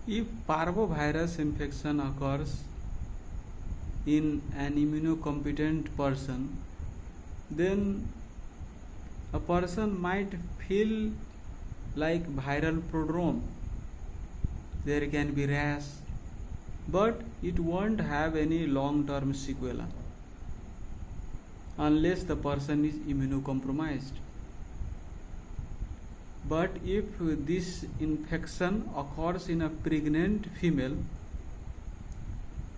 If parvovirus infection occurs in an immunocompetent person, then a person might feel like viral prodrome. There can be rash, but it won't have any long-term sequela unless the person is immunocompromised. But if this infection occurs in a pregnant female,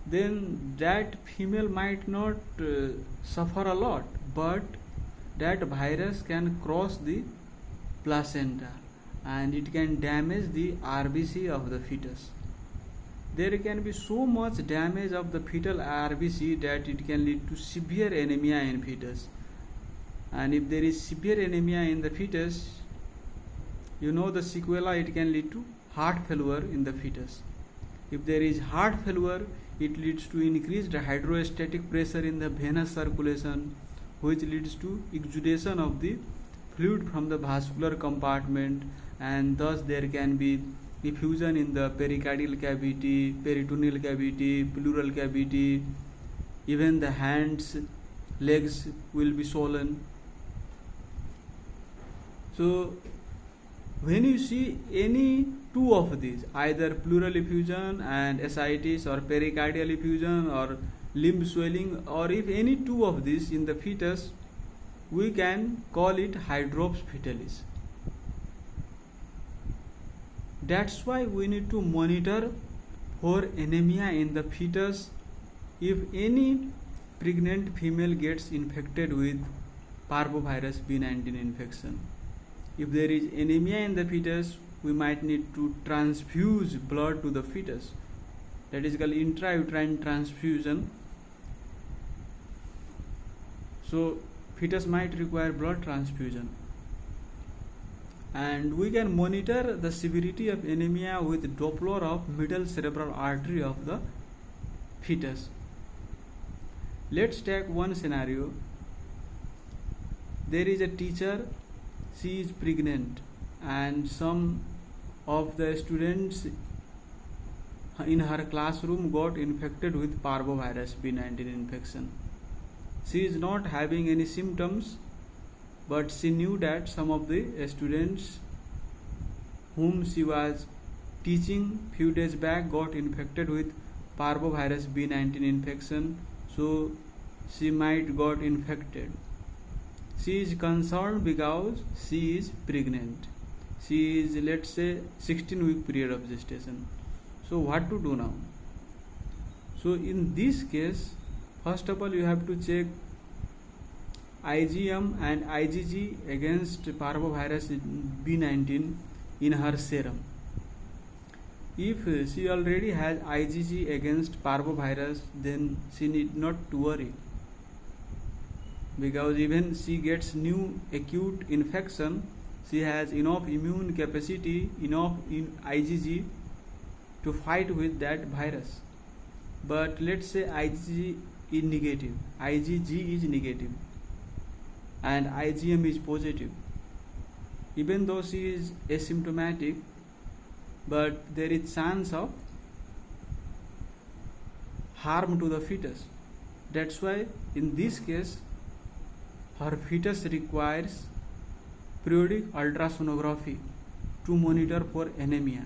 then that female might not suffer a lot, but that virus can cross the placenta and it can damage the RBC of the fetus. There can be so much damage of the fetal RBC that it can lead to severe anemia in fetus. And if there is severe anemia in the fetus, you know the sequela, it can lead to heart failure in the fetus. If there is heart failure, it leads to increased hydrostatic pressure in the venous circulation, which leads to exudation of the fluid from the vascular compartment, and thus there can be effusion in the pericardial cavity, peritoneal cavity, pleural cavity. Even the hands, legs will be swollen. So when you see any two of these, either pleural effusion and ascites, or pericardial effusion or limb swelling, or if any two of these in the fetus, we can call it hydrops fetalis. That's why we need to monitor for anemia in the fetus if any pregnant female gets infected with parvovirus B19 infection. If there is anemia in the fetus, we might need to transfuse blood to the fetus. That is called intrauterine transfusion. So fetus might require blood transfusion. And we can monitor the severity of anemia with Doppler of middle cerebral artery of the fetus. Let's take one scenario. There is a teacher, she is pregnant, and some of the students in her classroom got infected with parvovirus B19 infection. She is not having any symptoms, but she knew that some of the students whom she was teaching few days back got infected with parvovirus B19 infection, so she might got infected. She is concerned because she is pregnant. She is, let's say, 16-week period of gestation. So what to do now? So in this case, first of all, you have to check IgM and IgG against parvovirus B19 in her serum. If she already has IgG against parvovirus, then she need not to worry, because even she gets new acute infection, she has enough immune capacity, enough in IgG to fight with that virus. But let's say IgG is negative, IgG is negative, and IgM is positive. Even though she is asymptomatic, but there is chance of harm to the fetus. That's why in this case, her fetus requires periodic ultrasonography to monitor for anemia.